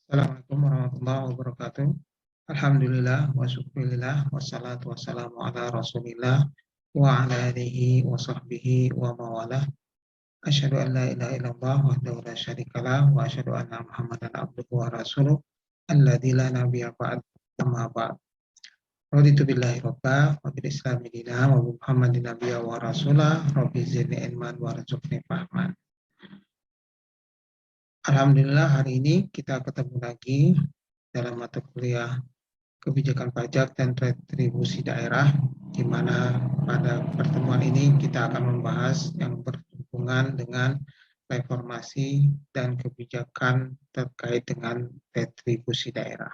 Assalamualaikum warahmatullahi wabarakatuh. Alhamdulillah wa syukurillah wassalatu wassalamu ala rasulillah wa ala alihi wa sahbihi wa mawalah. Asyhadu an la ilaha illallah wahdahu la syarikalah wa asyhadu anna Muhammadan abduhu wa rasuluh alladzi la nabiyya ba'd. Amma ba'd. Raditu billahi rabba wa bil islami dina wa bi Muhammadin nabiyya wa rasulah rabbi zidni ilman warzuqni fahman. Alhamdulillah hari ini kita ketemu lagi dalam mata kuliah kebijakan pajak dan retribusi daerah, di mana pada pertemuan ini kita akan membahas yang berhubungan dengan reformasi dan kebijakan terkait dengan retribusi daerah.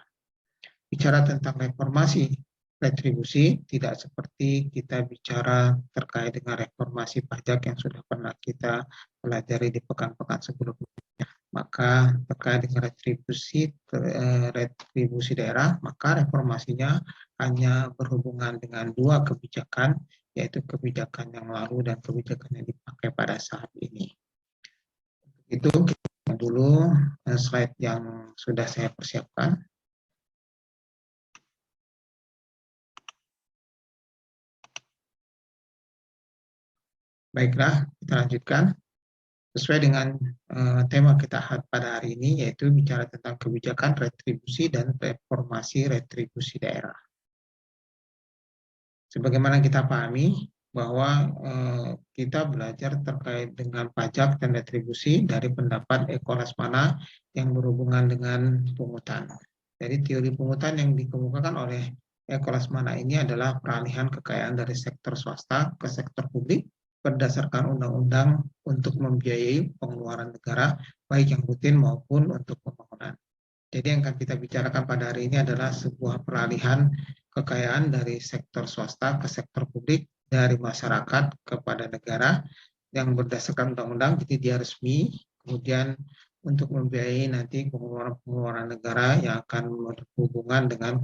Bicara tentang reformasi retribusi tidak seperti kita bicara terkait dengan reformasi pajak yang sudah pernah kita pelajari di pekan-pekan sebelumnya. Maka terkait dengan retribusi daerah, maka reformasinya hanya berhubungan dengan dua kebijakan, yaitu kebijakan yang lalu dan kebijakan yang dipakai pada saat ini. Itu kita dulu slide yang sudah saya persiapkan. Baiklah, kita lanjutkan. Sesuai dengan tema kita pada hari ini, yaitu bicara tentang kebijakan retribusi dan reformasi retribusi daerah. Sebagaimana kita pahami bahwa kita belajar terkait dengan pajak dan retribusi dari pendapat Eko Lasmana yang berhubungan dengan pungutan. Jadi teori pungutan yang dikemukakan oleh Eko Lasmana ini adalah peralihan kekayaan dari sektor swasta ke sektor publik berdasarkan undang-undang untuk membiayai pengeluaran negara, baik yang rutin maupun untuk pembangunan. Jadi yang akan kita bicarakan pada hari ini adalah sebuah peralihan kekayaan dari sektor swasta ke sektor publik, dari masyarakat kepada negara, yang berdasarkan undang-undang, jadi dia resmi, kemudian untuk membiayai nanti pengeluaran negara yang akan berhubungan dengan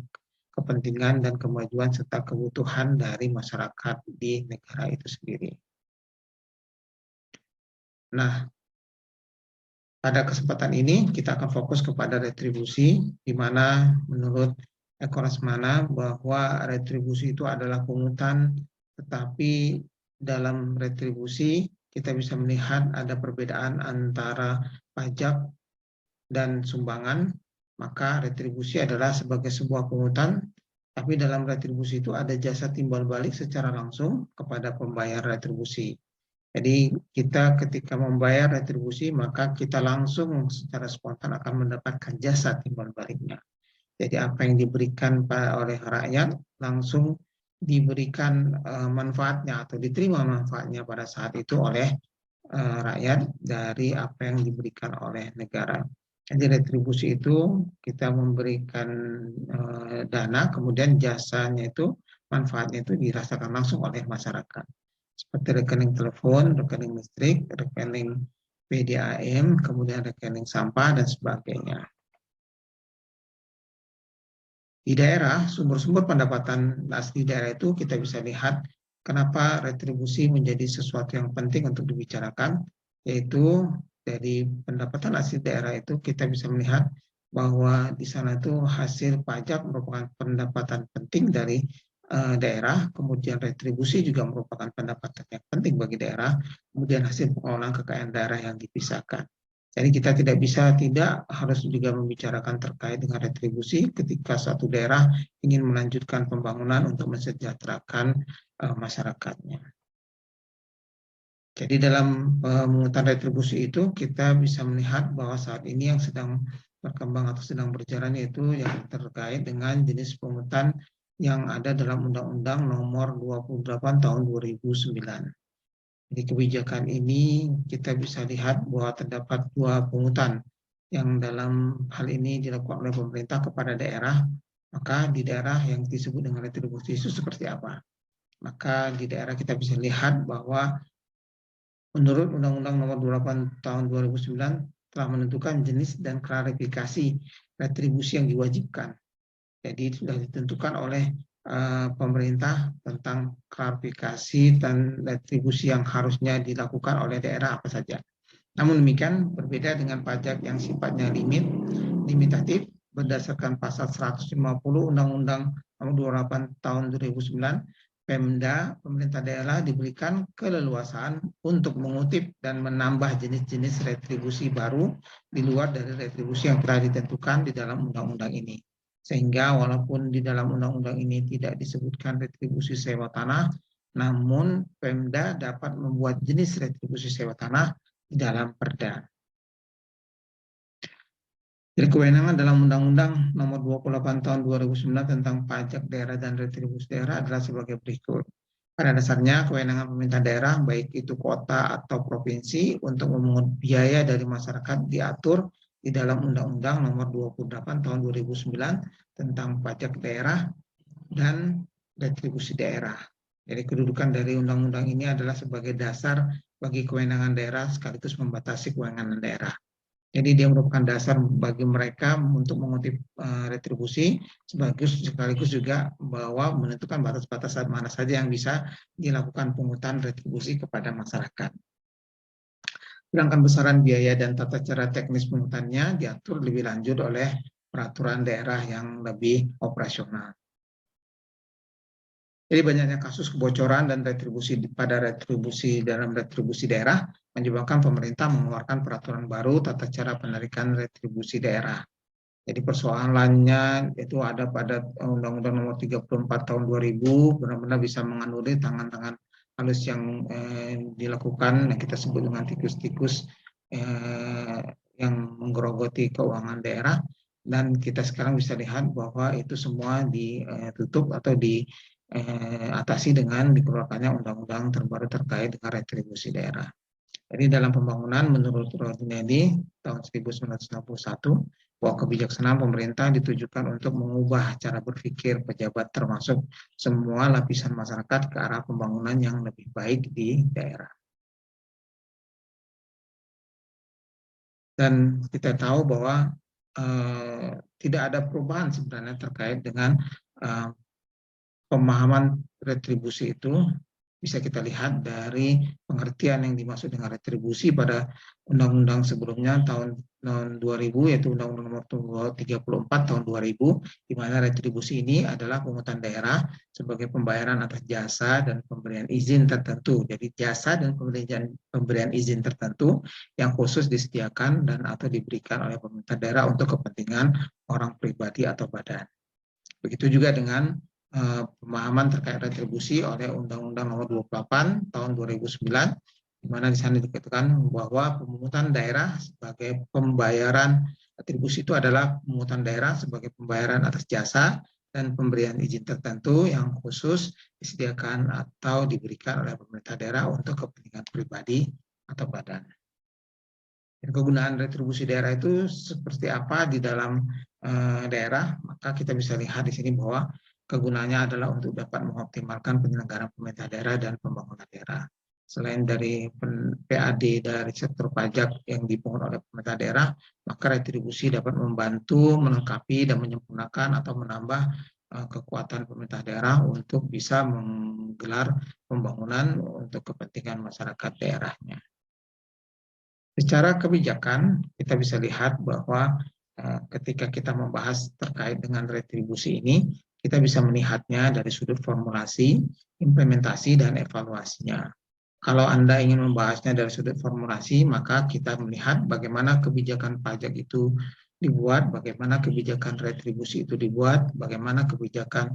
kepentingan dan kemajuan serta kebutuhan dari masyarakat di negara itu sendiri. Nah, pada kesempatan ini kita akan fokus kepada retribusi, di mana menurut Eko Lasmana bahwa retribusi itu adalah pungutan, tetapi dalam retribusi kita bisa melihat ada perbedaan antara pajak dan sumbangan. Maka retribusi adalah sebagai sebuah pungutan, tapi dalam retribusi itu ada jasa timbal balik secara langsung kepada pembayar retribusi. Jadi kita ketika membayar retribusi, maka kita langsung secara spontan akan mendapatkan jasa timbal baliknya. Jadi apa yang diberikan oleh rakyat langsung diberikan manfaatnya atau diterima manfaatnya pada saat itu oleh rakyat dari apa yang diberikan oleh negara. Jadi retribusi itu kita memberikan dana, kemudian jasanya itu, manfaatnya itu dirasakan langsung oleh masyarakat. Seperti rekening telepon, rekening listrik, rekening PDAM, kemudian rekening sampah, dan sebagainya. Di daerah, sumber-sumber pendapatan asli daerah itu kita bisa lihat kenapa retribusi menjadi sesuatu yang penting untuk dibicarakan, yaitu dari pendapatan asli daerah itu kita bisa melihat bahwa di sana itu hasil pajak merupakan pendapatan penting dari daerah, kemudian retribusi juga merupakan pendapatan yang penting bagi daerah, kemudian hasil pengelolaan kekayaan daerah yang dipisahkan. Jadi kita tidak harus juga membicarakan terkait dengan retribusi ketika suatu daerah ingin melanjutkan pembangunan untuk mensejahterakan masyarakatnya. Jadi dalam pemungutan retribusi itu kita bisa melihat bahwa saat ini yang sedang berkembang atau sedang berjalan yaitu yang terkait dengan jenis pungutan yang ada dalam Undang-Undang Nomor 28 Tahun 2009. Di kebijakan ini kita bisa lihat bahwa terdapat dua pungutan yang dalam hal ini dilakukan oleh pemerintah kepada daerah. Maka di daerah yang disebut dengan retribusi itu seperti apa? Maka di daerah kita bisa lihat bahwa menurut Undang-Undang Nomor 28 Tahun 2009 telah menentukan jenis dan klarifikasi retribusi yang diwajibkan. Jadi sudah ditentukan oleh pemerintah tentang klarifikasi dan retribusi yang harusnya dilakukan oleh daerah apa saja. Namun demikian, berbeda dengan pajak yang sifatnya limitatif berdasarkan pasal 150 Undang-Undang Nomor 28 Tahun 2009, Pemda, pemerintah daerah diberikan keleluasaan untuk mengutip dan menambah jenis-jenis retribusi baru di luar dari retribusi yang telah ditentukan di dalam undang-undang ini. Sehingga walaupun di dalam undang-undang ini tidak disebutkan retribusi sewa tanah, namun Pemda dapat membuat jenis retribusi sewa tanah di dalam Perda. Jadi kewenangan dalam Undang-Undang Nomor 28 Tahun 2009 tentang pajak daerah dan retribusi daerah adalah sebagai berikut. Pada dasarnya, kewenangan pemerintah daerah, baik itu kota atau provinsi, untuk memungut biaya dari masyarakat diatur di dalam Undang-Undang Nomor 28 Tahun 2009 tentang pajak daerah dan retribusi daerah. Jadi kedudukan dari undang-undang ini adalah sebagai dasar bagi kewenangan daerah sekaligus membatasi kewenangan daerah. Jadi dia merupakan dasar bagi mereka untuk mengutip retribusi, sekaligus juga bahwa menentukan batas-batas mana saja yang bisa dilakukan pungutan retribusi kepada masyarakat. Sedangkan besaran biaya dan tata cara teknis pungutannya diatur lebih lanjut oleh peraturan daerah yang lebih operasional. Jadi banyaknya kasus kebocoran dan retribusi dalam retribusi daerah menyebabkan pemerintah mengeluarkan peraturan baru tata cara penarikan retribusi daerah. Jadi persoalannya itu ada pada Undang-Undang Nomor 34 Tahun 2000, benar-benar bisa menganulir tangan-tangan halus yang dilakukan, yang kita sebut dengan tikus-tikus yang menggerogoti keuangan daerah. Dan kita sekarang bisa lihat bahwa itu semua ditutup atau diatasi dengan dikeluarkannya undang-undang terbaru terkait dengan retribusi daerah. Jadi dalam pembangunan menurut Rodinelli tahun 1961, bahwa kebijaksanaan pemerintah ditujukan untuk mengubah cara berpikir pejabat termasuk semua lapisan masyarakat ke arah pembangunan yang lebih baik di daerah. Dan kita tahu bahwa tidak ada perubahan sebenarnya terkait dengan pemahaman retribusi itu. Bisa kita lihat dari pengertian yang dimaksud dengan retribusi pada undang-undang sebelumnya tahun 2000, yaitu Undang-Undang Nomor 34 Tahun 2000, di mana retribusi ini adalah pungutan daerah sebagai pembayaran atas jasa dan pemberian izin tertentu. Jadi jasa dan pemberian izin tertentu yang khusus disediakan dan atau diberikan oleh pemerintah daerah untuk kepentingan orang pribadi atau badan. Begitu juga dengan pemahaman terkait retribusi oleh Undang-Undang Nomor 28 Tahun 2009, di mana di sana dikatakan bahwa pemungutan daerah sebagai pembayaran retribusi itu adalah pemungutan daerah sebagai pembayaran atas jasa dan pemberian izin tertentu yang khusus disediakan atau diberikan oleh pemerintah daerah untuk kepentingan pribadi atau badan. Dan kegunaan retribusi daerah itu seperti apa di dalam daerah, maka kita bisa lihat di sini bahwa kegunaannya adalah untuk dapat mengoptimalkan penyelenggaraan pemerintah daerah dan pembangunan daerah. Selain dari PAD dari sektor pajak yang dipungut oleh pemerintah daerah, maka retribusi dapat membantu, melengkapi, dan menyempurnakan atau menambah kekuatan pemerintah daerah untuk bisa menggelar pembangunan untuk kepentingan masyarakat daerahnya. Secara kebijakan, kita bisa lihat bahwa ketika kita membahas terkait dengan retribusi ini, kita bisa melihatnya dari sudut formulasi, implementasi, dan evaluasinya. Kalau Anda ingin membahasnya dari sudut formulasi, maka kita melihat bagaimana kebijakan pajak itu dibuat, bagaimana kebijakan retribusi itu dibuat, bagaimana kebijakan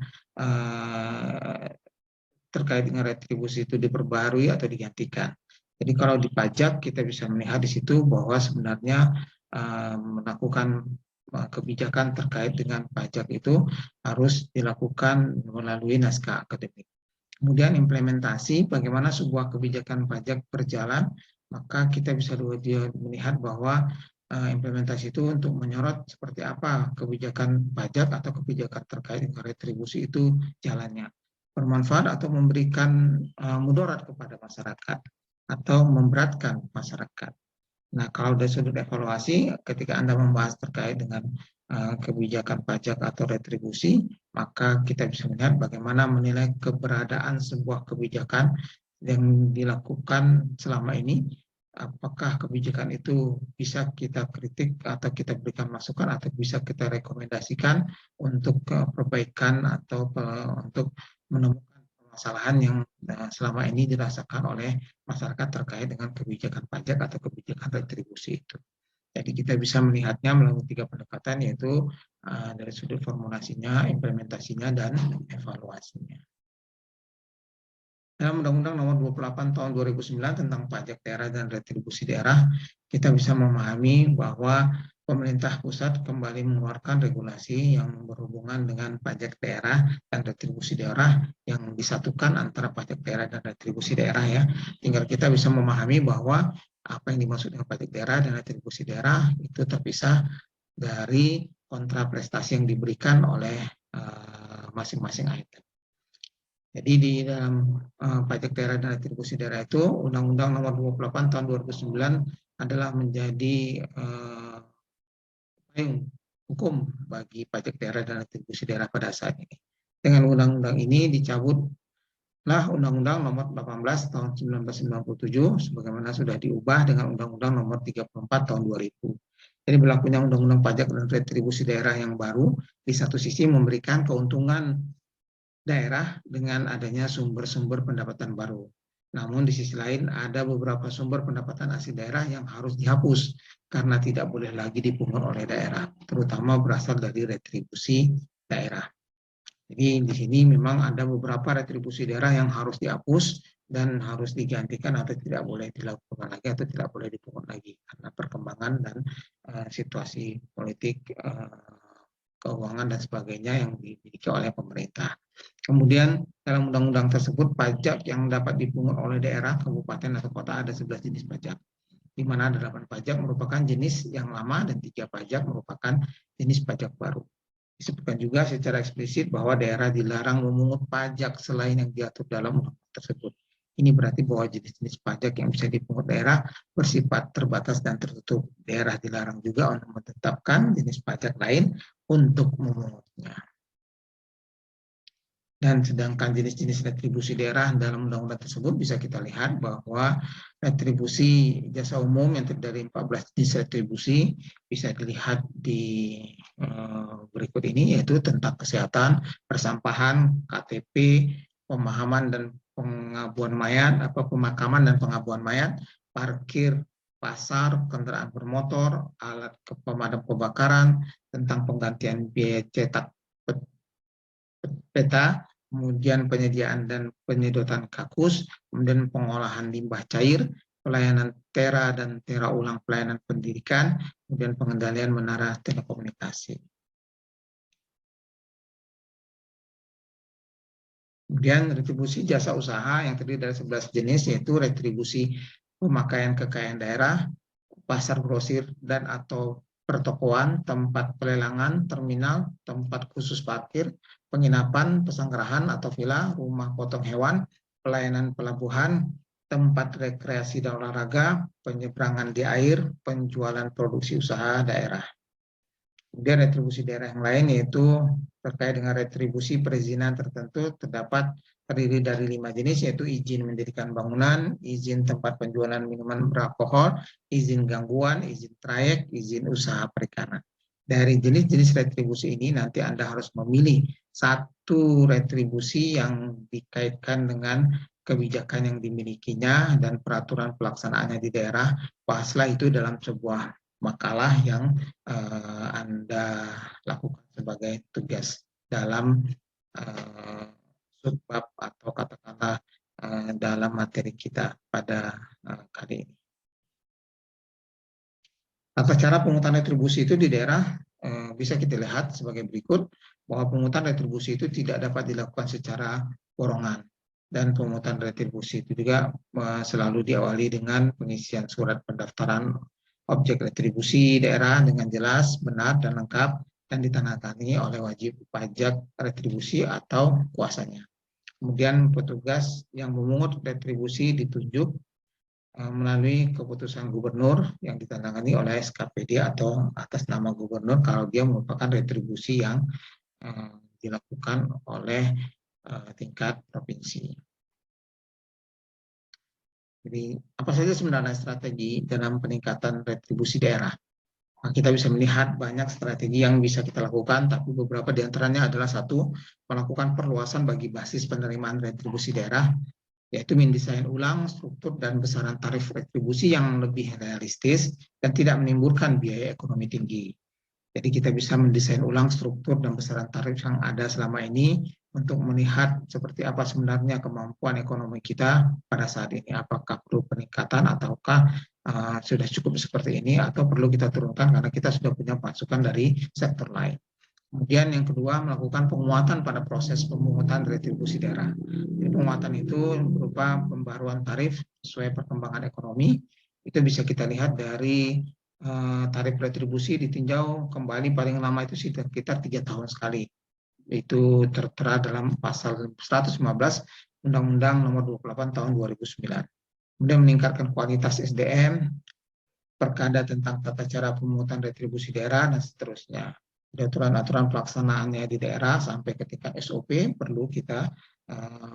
terkait dengan retribusi itu diperbarui atau digantikan. Jadi kalau di pajak kita bisa melihat di situ bahwa sebenarnya melakukan kebijakan terkait dengan pajak itu harus dilakukan melalui naskah akademik. Kemudian implementasi bagaimana sebuah kebijakan pajak berjalan, maka kita bisa melihat bahwa implementasi itu untuk menyorot seperti apa kebijakan pajak atau kebijakan terkait dengan retribusi itu jalannya. Bermanfaat atau memberikan mudarat kepada masyarakat atau memberatkan masyarakat. Nah, kalau dari sudut evaluasi, ketika Anda membahas terkait dengan kebijakan pajak atau retribusi, maka kita bisa melihat bagaimana menilai keberadaan sebuah kebijakan yang dilakukan selama ini apakah kebijakan itu bisa kita kritik atau kita berikan masukan atau bisa kita rekomendasikan untuk perbaikan atau untuk menemukan permasalahan yang selama ini dirasakan oleh masyarakat terkait dengan kebijakan pajak atau kebijakan retribusi itu. Jadi kita bisa melihatnya melalui 3 pendekatan, yaitu dari sudut formulasinya, implementasinya, dan evaluasinya. Dalam Undang-Undang Nomor 28 Tahun 2009 tentang pajak daerah dan retribusi daerah, kita bisa memahami bahwa pemerintah pusat kembali mengeluarkan regulasi yang berhubungan dengan pajak daerah dan retribusi daerah yang disatukan antara pajak daerah dan retribusi daerah ya. Tinggal kita bisa memahami bahwa apa yang dimaksud dengan pajak daerah dan retribusi daerah itu terpisah dari kontra prestasi yang diberikan oleh masing-masing item. Jadi di dalam pajak daerah dan retribusi daerah itu Undang-Undang Nomor 28 Tahun 2009 adalah menjadi payung hukum bagi pajak daerah dan retribusi daerah pada saat ini. Dengan undang-undang ini dicabutlah Undang-Undang Nomor 18 Tahun 1997 sebagaimana sudah diubah dengan Undang-Undang Nomor 34 Tahun 2000. Jadi berlakunya Undang-Undang Pajak dan Retribusi Daerah yang baru di satu sisi memberikan keuntungan daerah dengan adanya sumber-sumber pendapatan baru. Namun di sisi lain ada beberapa sumber pendapatan asli daerah yang harus dihapus karena tidak boleh lagi dipungut oleh daerah, terutama berasal dari retribusi daerah. Jadi di sini memang ada beberapa retribusi daerah yang harus dihapus dan harus digantikan atau tidak boleh dilakukan lagi atau tidak boleh dipungut lagi karena perkembangan dan situasi politik, keuangan dan sebagainya yang dimiliki oleh pemerintah. Kemudian dalam undang-undang tersebut pajak yang dapat dipungut oleh daerah, kabupaten atau kota ada 11 jenis pajak, di mana 8 pajak merupakan jenis yang lama dan 3 pajak merupakan jenis pajak baru. Disebutkan juga secara eksplisit bahwa daerah dilarang memungut pajak selain yang diatur dalam undang-undang tersebut. Ini berarti bahwa jenis-jenis pajak yang bisa dipungut daerah bersifat terbatas dan tertutup. Daerah dilarang juga untuk menetapkan jenis pajak lain untuk memungutnya. Dan sedangkan jenis-jenis retribusi daerah dalam undang-undang tersebut bisa kita lihat bahwa retribusi jasa umum yang terdiri dari 14 jenis retribusi bisa dilihat di berikut ini, yaitu tentang kesehatan, persampahan, KTP, pemahaman dan pengabuan mayat, pemakaman dan pengabuan mayat, parkir, pasar, kendaraan bermotor, alat pemadam kebakaran, tentang penggantian biaya cetak peta, kemudian penyediaan dan penyedotan kakus, kemudian pengolahan limbah cair, pelayanan tera dan tera ulang pelayanan pendidikan, kemudian pengendalian menara telekomunikasi. Kemudian retribusi jasa usaha yang terdiri dari 11 jenis, yaitu retribusi pemakaian kekayaan daerah, pasar grosir dan atau pertokoan, tempat pelelangan, terminal, tempat khusus parkir, penginapan, pesanggerahan atau villa, rumah potong hewan, pelayanan pelabuhan, tempat rekreasi dan olahraga, penyeberangan di air, penjualan produksi usaha daerah. Kemudian retribusi daerah yang lain yaitu terkait dengan retribusi perizinan tertentu terdapat terdiri dari 5 jenis, yaitu izin mendirikan bangunan, izin tempat penjualan minuman beralkohol, izin gangguan, izin trayek, izin usaha perikanan. Dari jenis-jenis retribusi ini nanti Anda harus memilih satu retribusi yang dikaitkan dengan kebijakan yang dimilikinya dan peraturan pelaksanaannya di daerah. Bahaslah itu dalam sebuah makalah yang Anda lakukan sebagai tugas dalam subbab atau katakanlah dalam materi kita pada kali ini. Tata cara penghutang retribusi itu di daerah bisa kita lihat sebagai berikut, bahwa penghutang retribusi itu tidak dapat dilakukan secara borongan. Dan penghutang retribusi itu juga selalu diawali dengan pengisian surat pendaftaran objek retribusi daerah dengan jelas, benar, dan lengkap, dan ditandatangani oleh wajib pajak retribusi atau kuasanya. Kemudian petugas yang memungut retribusi ditunjuk melalui keputusan gubernur yang ditandatangani oleh SKPD atau atas nama gubernur kalau dia merupakan retribusi yang dilakukan oleh tingkat provinsi. Jadi apa saja sebenarnya strategi dalam peningkatan retribusi daerah? Nah, kita bisa melihat banyak strategi yang bisa kita lakukan, tapi beberapa di antaranya adalah satu, melakukan perluasan bagi basis penerimaan retribusi daerah, yaitu mendesain ulang struktur dan besaran tarif retribusi yang lebih realistis dan tidak menimbulkan biaya ekonomi tinggi. Jadi kita bisa mendesain ulang struktur dan besaran tarif yang ada selama ini untuk melihat seperti apa sebenarnya kemampuan ekonomi kita pada saat ini. Apakah perlu peningkatan ataukah sudah cukup seperti ini atau perlu kita turunkan karena kita sudah punya masukan dari sektor lain. Kemudian yang kedua, melakukan penguatan pada proses pemungutan retribusi daerah. Jadi penguatan itu berupa pembaruan tarif sesuai perkembangan ekonomi. Itu bisa kita lihat dari tarif retribusi ditinjau kembali paling lama itu sekitar 3 tahun sekali. Itu tertera dalam pasal 115 Undang-Undang Nomor 28 Tahun 2009. Kemudian meningkatkan kualitas SDM, perkada tentang tata cara pemungutan retribusi daerah, dan seterusnya. Aturan-aturan pelaksanaannya di daerah sampai ketika SOP perlu kita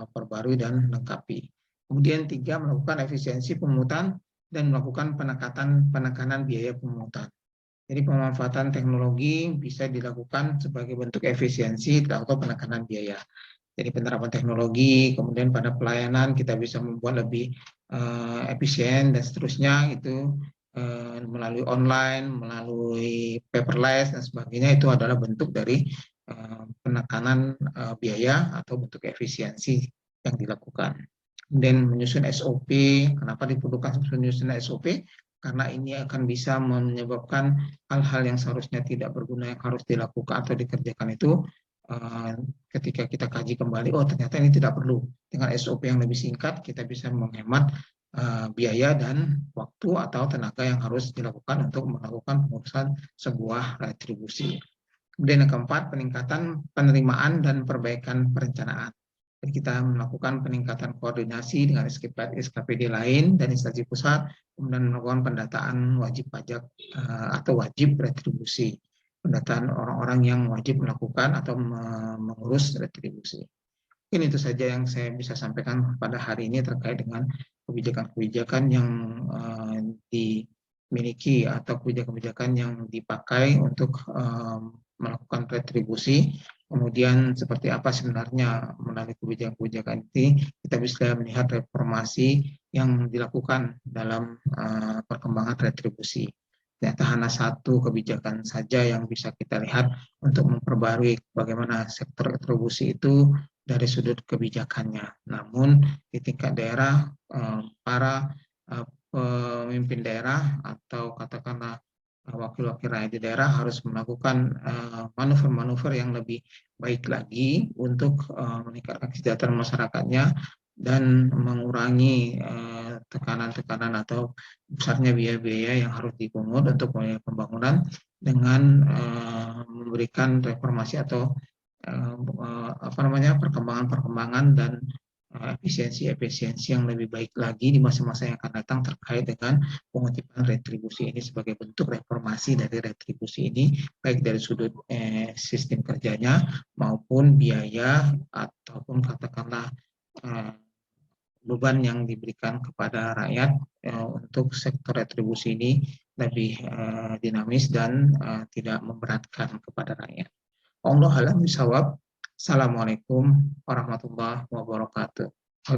perbarui dan lengkapi. Kemudian 3, melakukan efisiensi pemungutan dan melakukan penekanan biaya pemungutan. Jadi pemanfaatan teknologi bisa dilakukan sebagai bentuk efisiensi atau penekanan biaya. Jadi penerapan teknologi, kemudian pada pelayanan kita bisa membuat lebih efisien dan seterusnya itu melalui online, melalui paperless dan sebagainya, itu adalah bentuk dari penekanan biaya atau bentuk efisiensi yang dilakukan. Kemudian menyusun SOP, kenapa diperlukan menyusun SOP? Karena ini akan bisa menyebabkan hal-hal yang seharusnya tidak berguna yang harus dilakukan atau dikerjakan itu ketika kita kaji kembali, oh ternyata ini tidak perlu. Dengan SOP yang lebih singkat, kita bisa menghemat biaya dan waktu atau tenaga yang harus dilakukan untuk melakukan pengurusan sebuah retribusi. Kemudian yang keempat, peningkatan penerimaan dan perbaikan perencanaan. Jadi kita melakukan peningkatan koordinasi dengan SKPD lain dan instansi pusat, kemudian melakukan pendataan wajib pajak atau wajib retribusi. Pendataan orang-orang yang wajib melakukan atau mengurus retribusi. Mungkin itu saja yang saya bisa sampaikan pada hari ini terkait dengan kebijakan-kebijakan yang dimiliki atau kebijakan-kebijakan yang dipakai untuk melakukan retribusi. Kemudian seperti apa sebenarnya melalui kebijakan-kebijakan ini kita bisa melihat reformasi yang dilakukan dalam perkembangan retribusi. Ternyata hanya satu kebijakan saja yang bisa kita lihat untuk memperbarui bagaimana sektor retribusi itu dari sudut kebijakannya. Namun di tingkat daerah para pemimpin daerah atau katakanlah wakil-wakil rakyat di daerah harus melakukan manuver-manuver yang lebih baik lagi untuk meningkatkan kesejahteraan masyarakatnya dan mengurangi tekanan-tekanan atau besarnya biaya-biaya yang harus dipungut untuk pembangunan dengan memberikan reformasi atau perkembangan-perkembangan dan efisiensi-efisiensi yang lebih baik lagi di masa-masa yang akan datang terkait dengan pengutipan retribusi ini sebagai bentuk reformasi dari retribusi ini, baik dari sudut sistem kerjanya maupun biaya ataupun katakanlah beban yang diberikan kepada rakyat untuk sektor retribusi ini lebih dinamis dan tidak memberatkan kepada rakyat. Allah alam bisawab. Assalamualaikum warahmatullahi wabarakatuh.